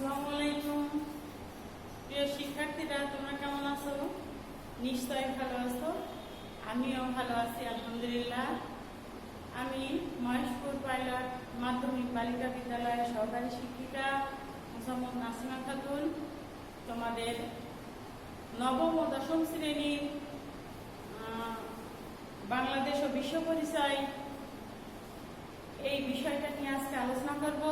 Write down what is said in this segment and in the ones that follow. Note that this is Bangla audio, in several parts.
আসসালামু আলাইকুম। প্রিয় শিক্ষার্থীরা, তোমরা কেমন আছো? নিশ্চয়ই ভালো আছো। আমিও ভালো আছি, আলহামদুলিল্লাহ। আমি মহেশপুর পাইলট মাধ্যমিক বালিকা বিদ্যালয়ের সহকারী শিক্ষিকা মোসাম্মদ নাসিমা খাতুন তোমাদের নবম ও দশম শ্রেণীর বাংলাদেশ ও বিশ্ব পরিচয় এই বিষয়টা নিয়ে আজকে আলোচনা করব।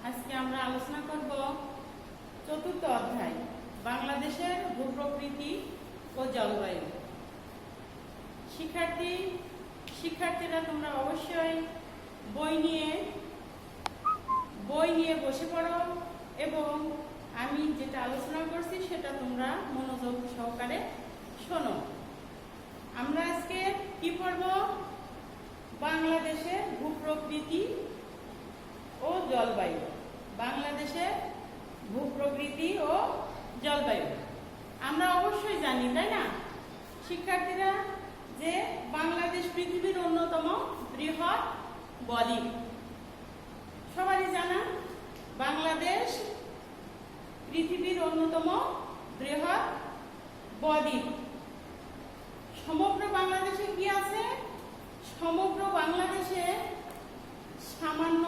আজকে আমরা আলোচনা করব চতুর্থ অধ্যায়, বাংলাদেশের ভূপ্রকৃতি ও জলবায়ু। শিক্ষার্থীরা তোমরা অবশ্যই বই নিয়ে বসে পড়ো এবং আমি যেটা আলোচনা করছি সেটা তোমরা মনোযোগ সহকারে শোনো। আমরা আজকে কি পড়ব? বাংলাদেশের ভূপ্রকৃতি ও জলবায়ু। বাংলাদেশের ভূপ্রকৃতি ও জলবায়ু আমরা অবশ্যই জানি, তাই না শিক্ষার্থীরা, যে বাংলাদেশ পৃথিবীর অন্যতম বৃহৎ বদ্বীপ। সবারই জানা, বাংলাদেশ পৃথিবীর অন্যতম বৃহৎ বদ্বীপ। সমগ্র বাংলাদেশে কি আছে? সমগ্র বাংলাদেশে সামান্য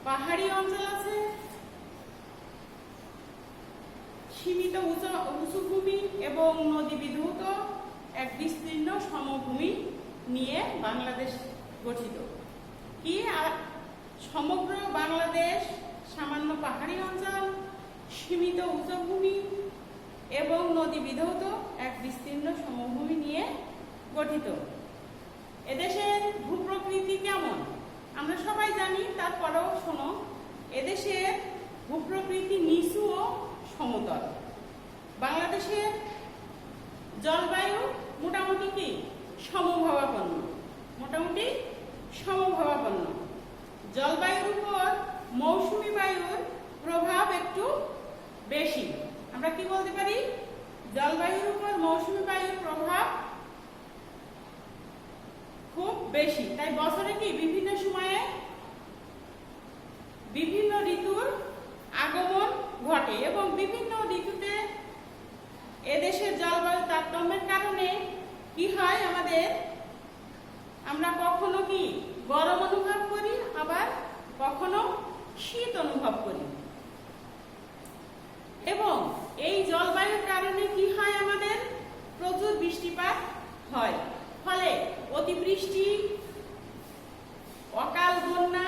পাহাড়ি অঞ্চল আছে, সীমিত উঁচু ভূমি এবং নদী বিধৌত এক বিস্তীর্ণ সমভূমি নিয়ে বাংলাদেশ গঠিত। কি সমগ্র বাংলাদেশ সামান্য পাহাড়ি অঞ্চল, সীমিত উঁচু ভূমি এবং নদী বিধৌত এক বিস্তীর্ণ সমভূমি নিয়ে গঠিত। এদেশের ভূপ্রকৃতি কেমন আমরা সবাই জানি, তারপরেও শোনো। এদেশের ভূপ্রকৃতি নিচু ও সমতল। বাংলাদেশের জলবায়ু মোটামুটি কি সমভাবাপন্ন। জলবায়ুর উপর মৌসুমী বায়ুর প্রভাব একটু বেশি। আমরা কি বলতে পারি? জলবায়ুর উপর মৌসুমী বায়ুর প্রভাব খুব বেশি। তাই বছরে কি বিভিন্ন সময়ে বিভিন্ন ঋতুর আগমন ঘটে এবং বিভিন্ন ঋতুতে এদেশের জলবায়ু তারতম্যের কারণে কি হয়, আমরা কখনো কি গরম অনুভব করি, আবার কখনো শীত অনুভব করি। এবং এই জলবায়ুর কারণে কি হয়, আমাদের প্রচুর বৃষ্টিপাত হয়। ফলে অতিবৃষ্টি, অকাল বন্যা,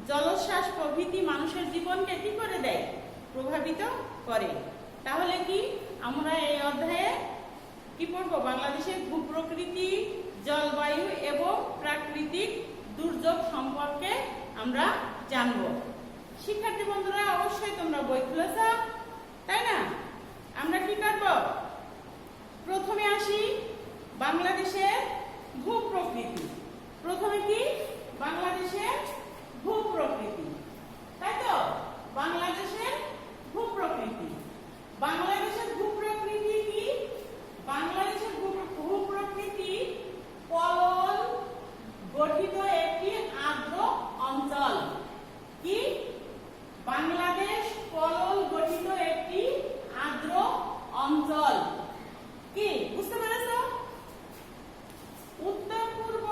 জলোচ্ছ্বাস প্রভৃতি মানুষের জীবনকে কি করে দেয়? প্রভাবিত করে। তাহলে কি আমরা এই অধ্যায়ে কি পড়ব? বাংলাদেশের ভূপ্রকৃতি, জলবায়ু এবং প্রাকৃতিক দুর্যোগ সম্পর্কে আমরা জানব। শিক্ষার্থী বন্ধুরা, অবশ্যই তোমরা বই খুলেছ, তাই না? আমরা কি করব? প্রথমে আসি বাংলাদেশের ভূপ্রকৃতি। প্রথমে কি? বাংলাদেশের ভূপ্রকৃতি, তাই তো? বাংলাদেশের ভূপ্রকৃতি কি? বাংলাদেশের ভূপ্রকৃতি পলল গঠিত একটি আর্দ্র অঞ্চল। কি? বাংলাদেশ পলল গঠিত একটি আর্দ্র অঞ্চল। কি বুঝতে পেরেছ? উত্তর পূর্ব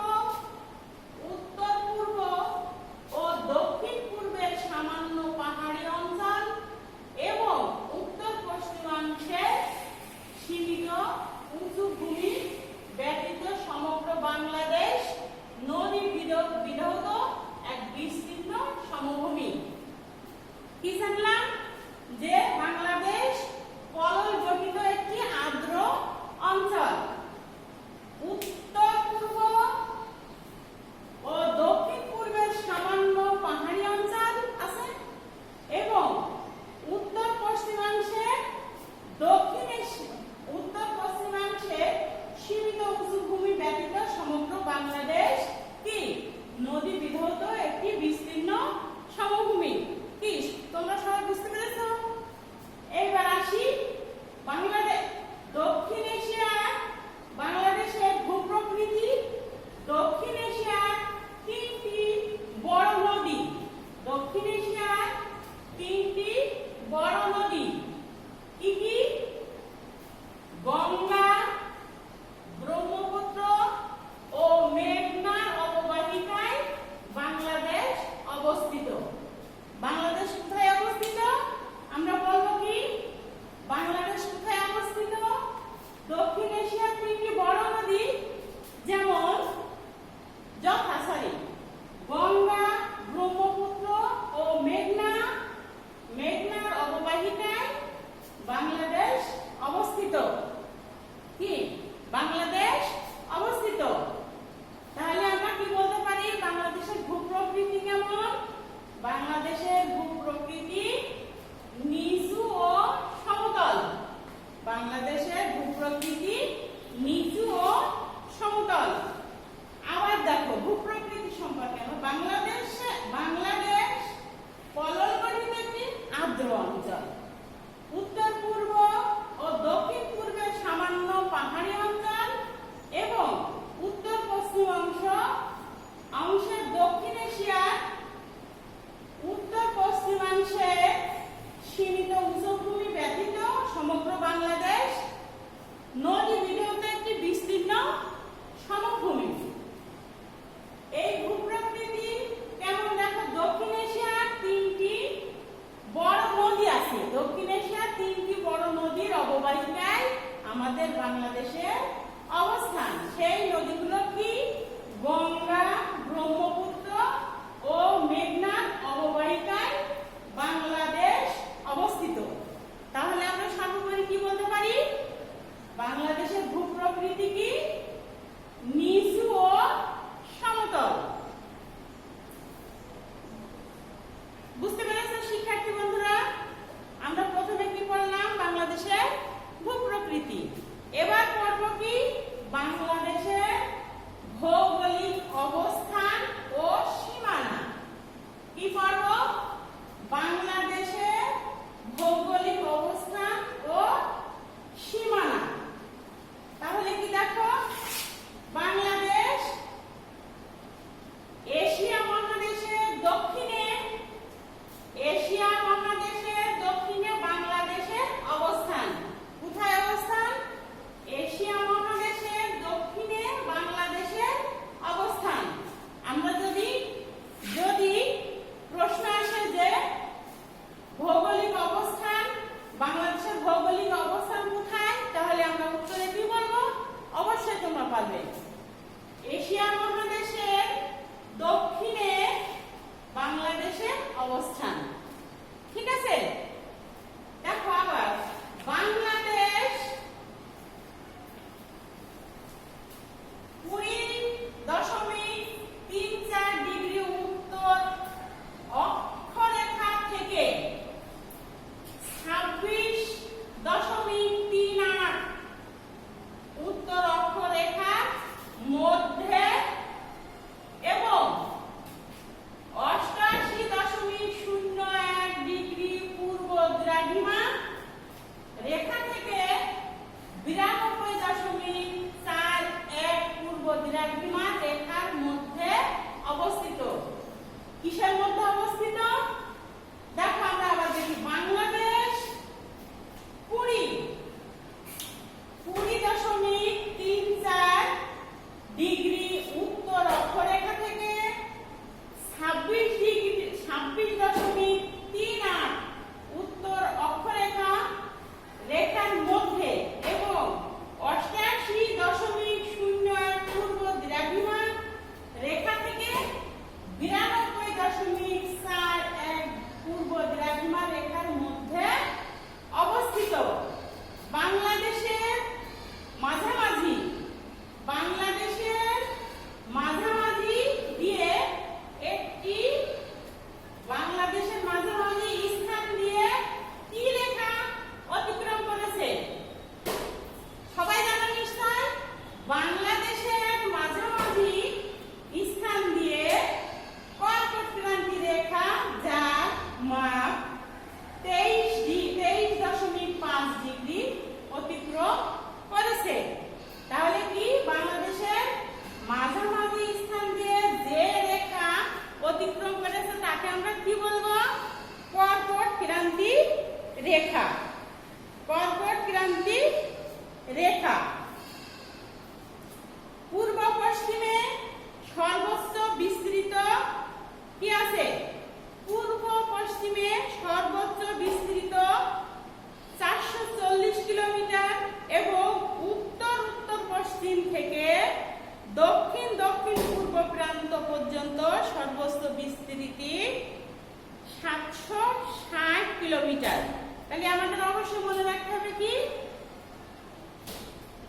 কিলোমিটার। তাহলে আমাদের অবশ্যই মনে রাখতে হবে কি,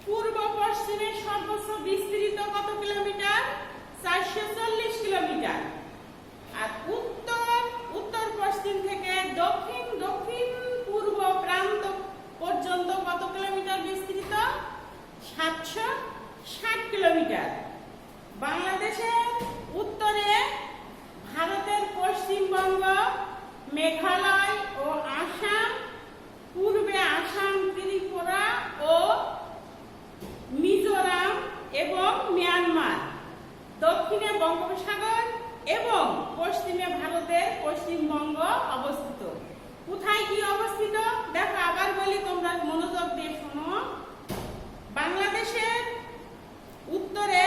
পূর্ব পশ্চিমের সর্বোচ্চ বিস্তৃত কত কিলোমিটার? 440 কিলোমিটার। আর উত্তর পশ্চিম থেকে দক্ষিণ পূর্ব প্রান্ত পর্যন্ত কত কিলোমিটার বিস্তৃত? 760 কিলোমিটার। বাংলাদেশের উত্তরে ভারতের পশ্চিমবঙ্গ, মেঘালয় ও আসাম, পূর্বে আসাম, ত্রিপুরা ও মিজোরাম এবং মিয়ানমার, দক্ষিণে বঙ্গোপসাগর এবং পশ্চিমে ভারতের পশ্চিমবঙ্গ অবস্থিত। কোথায় কি অবস্থিত দেখো, আবার বলি, তোমরা মনোযোগ দিয়ে শোনো। বাংলাদেশের উত্তরে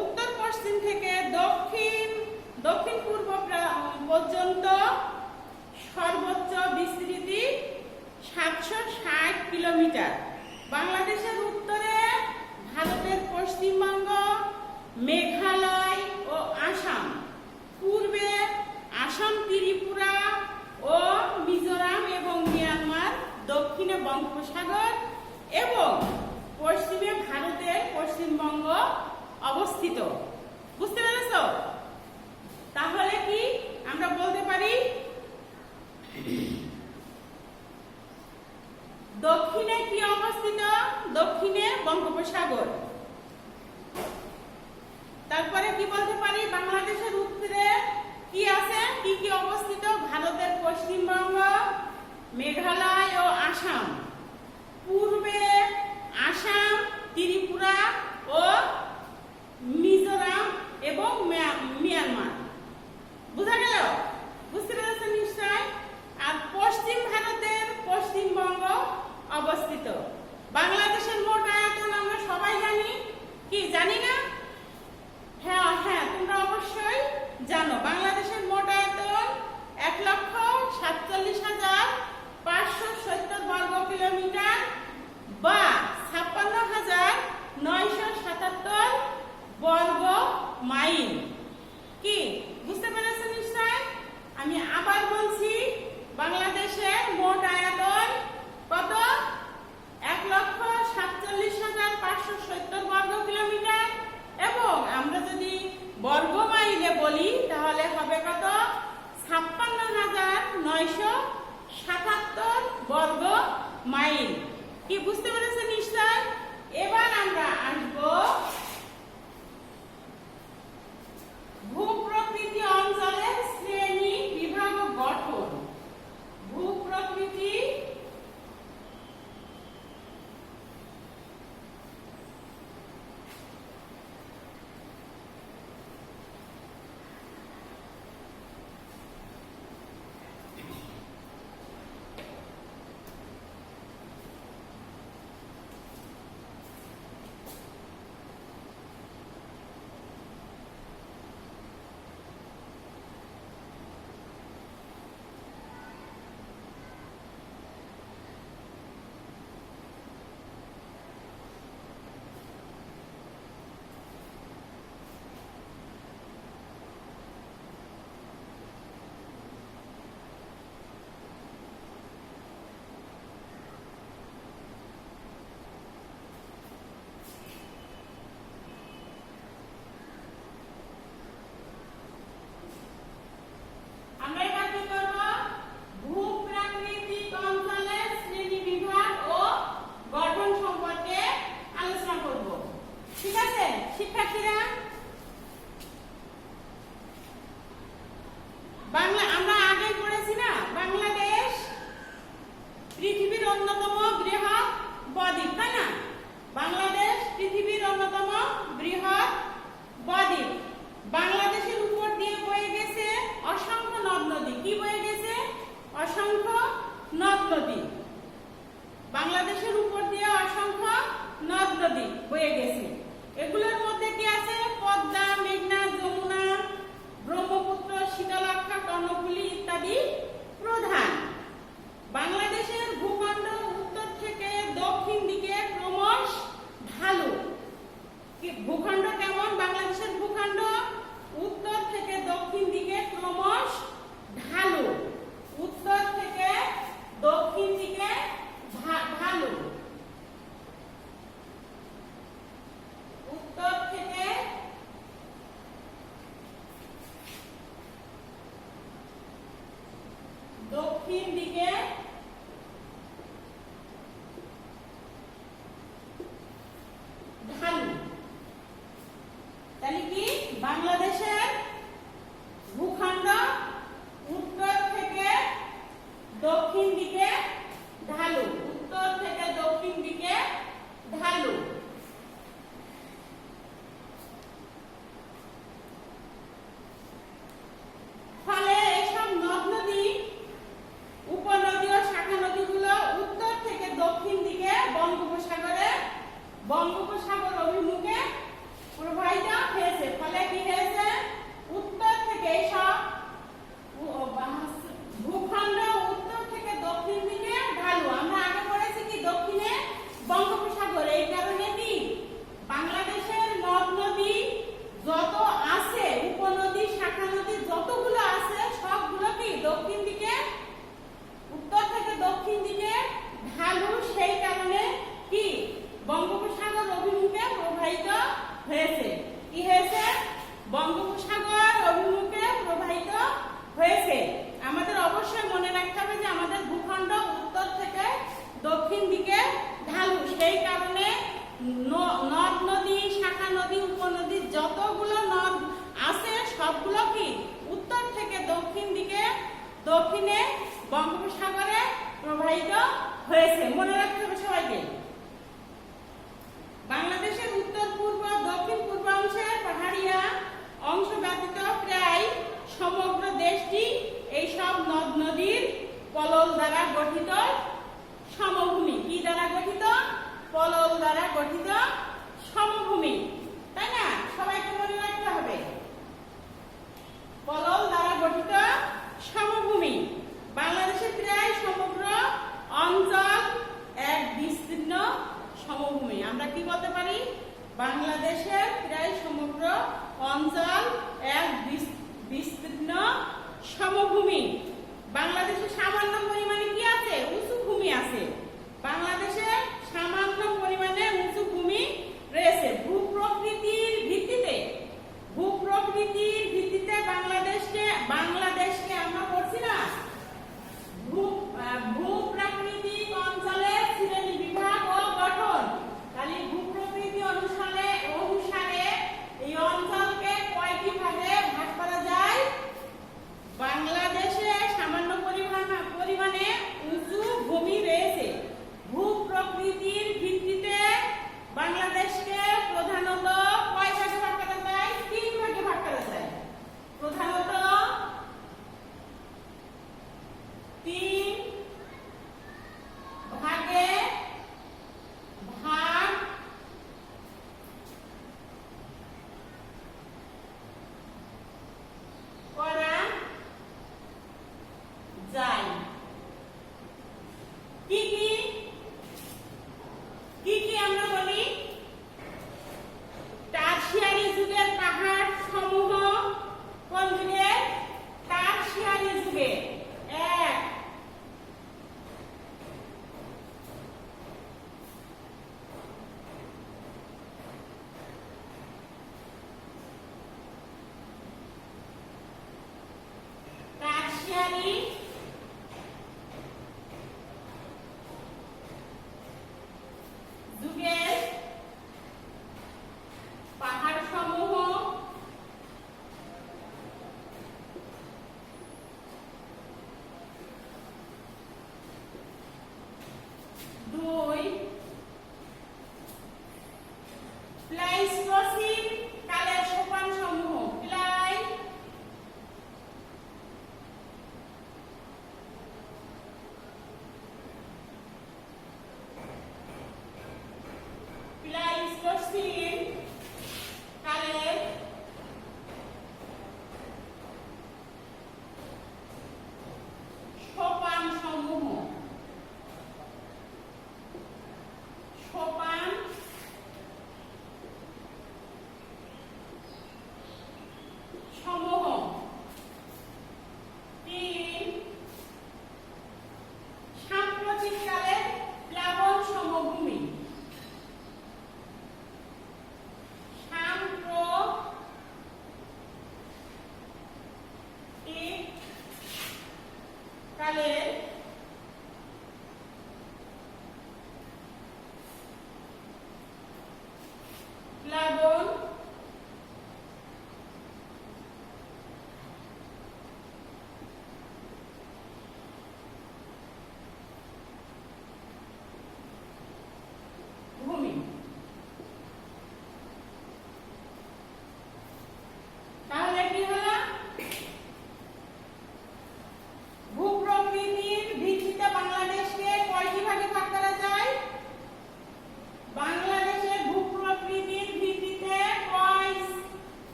উত্তর পশ্চিম থেকে দক্ষিণ পূর্ব পর্যন্ত সর্বোচ্চ বিস্তৃতি 760 কিলোমিটার। বাংলাদেশের উত্তরে ভারতের পশ্চিমবঙ্গ, মেঘালয় ও আসাম, পূর্বে আসাম, ত্রিপুরা ও মিজোরাম এবং মিয়ানমার, দক্ষিণে বঙ্গোপসাগর এবং পশ্চিমে ভারতের পশ্চিমবঙ্গ অবস্থিত। বুঝতে পেরেছ? তাহলে কি আমরা বলতে পারি, দক্ষিণে কি অবস্থিত? দক্ষিণে বঙ্গোপসাগর। তারপরে কি বলতে পারি, বাংলাদেশের উত্তরে কি আছে, কি কি অবস্থিত? ভারতের পশ্চিমবঙ্গ, মেঘালয় ও আসাম, পূর্বে আসাম, ত্রিপুরা ও মিজোরাম এবং মিয়ানমার। বুঝা গেল? বুঝতে পেরেছেন নিশ্চয়? আর পশ্চিম ভারতের পশ্চিমবঙ্গ অবস্থিত। বাংলাদেশের মোট আয়তন আমরা সবাই জানি, কি জানি না? হ্যাঁ, তোমরা অবশ্যই জানো। বাংলাদেশের মোট আয়তন 1,47,570 বর্গ কিলোমিটার বা 56,977 বর্গ মাইল। কি বুঝতে পেরেছেন নিশ্চয়? আমি আবার বলছি, বাংলাদেশের মোট আয়তন কত? 1,47,570 বর্গ কিলোমিটার, এবং আমরা যদি বর্গ মাইলে বলি তাহলে হবে কত? 56,977 বর্গ মাইল। কি বুঝতে পেরেছেন নিশ্চয়? এবার আমরা আসবো বাংলাদেশের ভূখণ্ড উত্তর থেকে দক্ষিণ দিকে ঢালু, উত্তর থেকে দক্ষিণ দিকে ঢালু। ফলে এইসব নদ নদী, উপনদী ও শাখা নদীগুলো উত্তর থেকে দক্ষিণ দিকে বঙ্গোপসাগর অভিমুখে প্রবাহিত হয়েছে। ফলে কি হয়েছে, উত্তর থেকে এইসব ভূখণ্ড উত্তর থেকে দক্ষিণ দিকে ঢালু। আমরা আগে পড়েছি কি দক্ষিণে বঙ্গোপসাগর। এই কারণে কি বাংলাদেশের নদ নদী যত আছে, উপনদী শাখা নদী যতগুলো আছে সবগুলো কি দক্ষিণ দিকে, উত্তর থেকে দক্ষিণ দিকে ঢালু। সেই কারণে কি বঙ্গোপসাগর অভিমুখে প্রবাহিত হয়েছে। কি হয়েছে, বঙ্গোপসাগর অভিমুখে প্রবাহিত হয়েছে। আমাদের অবশ্যই মনে রাখতে হবে যে আমাদের ভূখণ্ড উত্তর থেকে দক্ষিণ দিকে ঢালু। সেই কারণে নদ নদী, শাখা নদী, উপনদী যতগুলো নদ আছে সবগুলো কি উত্তর থেকে দক্ষিণ দিকে, দক্ষিণে বঙ্গোপসাগরে প্রবাহিত হয়েছে। মনে রাখতে হবে সবাইকে। বাংলাদেশের উত্তর পূর্ব, দক্ষিণ পূর্বাংশের পাহাড়িয়া অংশ ব্যতীত প্রায় সমগ্র দেশটি এই সব নদ নদীর পলল দ্বারা গঠিত সমভূমি। কি দ্বারা গঠিত? পলল দ্বারা গঠিত সমভূমি, তাই না? সবাইকে মনে রাখতে হবে, পলল দ্বারা গঠিত সমভূমি। বাংলাদেশের প্রায় সমগ্র অঞ্চল এক বিস্তীর্ণ সমভূমি। আমরা কি বলতে পারি? বাংলাদেশের প্রায় সমগ্র অঞ্চল এক বিস্তীর্ণ সমভূমি। বাংলাদেশে সামান্য পরিমাণে কি আছে? উঁচু ভূমি আছে। বাংলাদেশে সামান্য পরিমাণে উঁচু ভূমি রয়েছে। ভূপ্রকৃতির ভিত্তিতে বাংলাদেশকে আমরা পড়ছি না, ভূপ্রাকৃতিক অঞ্চলের শ্রেণী বিভাগ ও গঠন। তাহলে ভূপ্রকৃতি অনুসারে এই অঞ্চলকে কয়টি ভাগে ভাগ করা যায়? বাংলাদেশে সামান্য পরিমাণে উঁচু ভূমি রয়েছে। ভূপ্রকৃতির ভিত্তিতে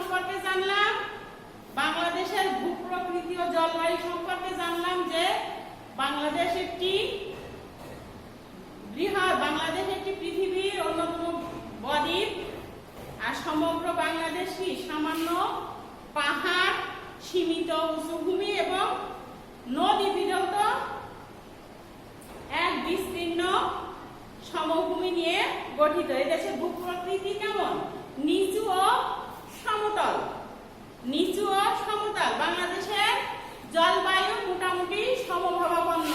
সম্পর্কে জানলাম, বাংলাদেশের ভূপ্রকৃতি ও জলবায়ু সম্পর্কে জানলাম যে বাংলাদেশ একটি পৃথিবীর অন্যতম বদ্বীপ, আর সমগ্র বাংলাদেশ কি সামান্য পাহাড়, সীমিত উঁচু ভূমি এবং নদী বিধৌত এক বিস্তীর্ণ সমভূমি নিয়ে গঠিত। এদেশের ভূপ্রকৃতি কেমন? নিচু ও সমতল। বাংলাদেশের জলবায়ু মোটামুটি সমভাবাপন্ন।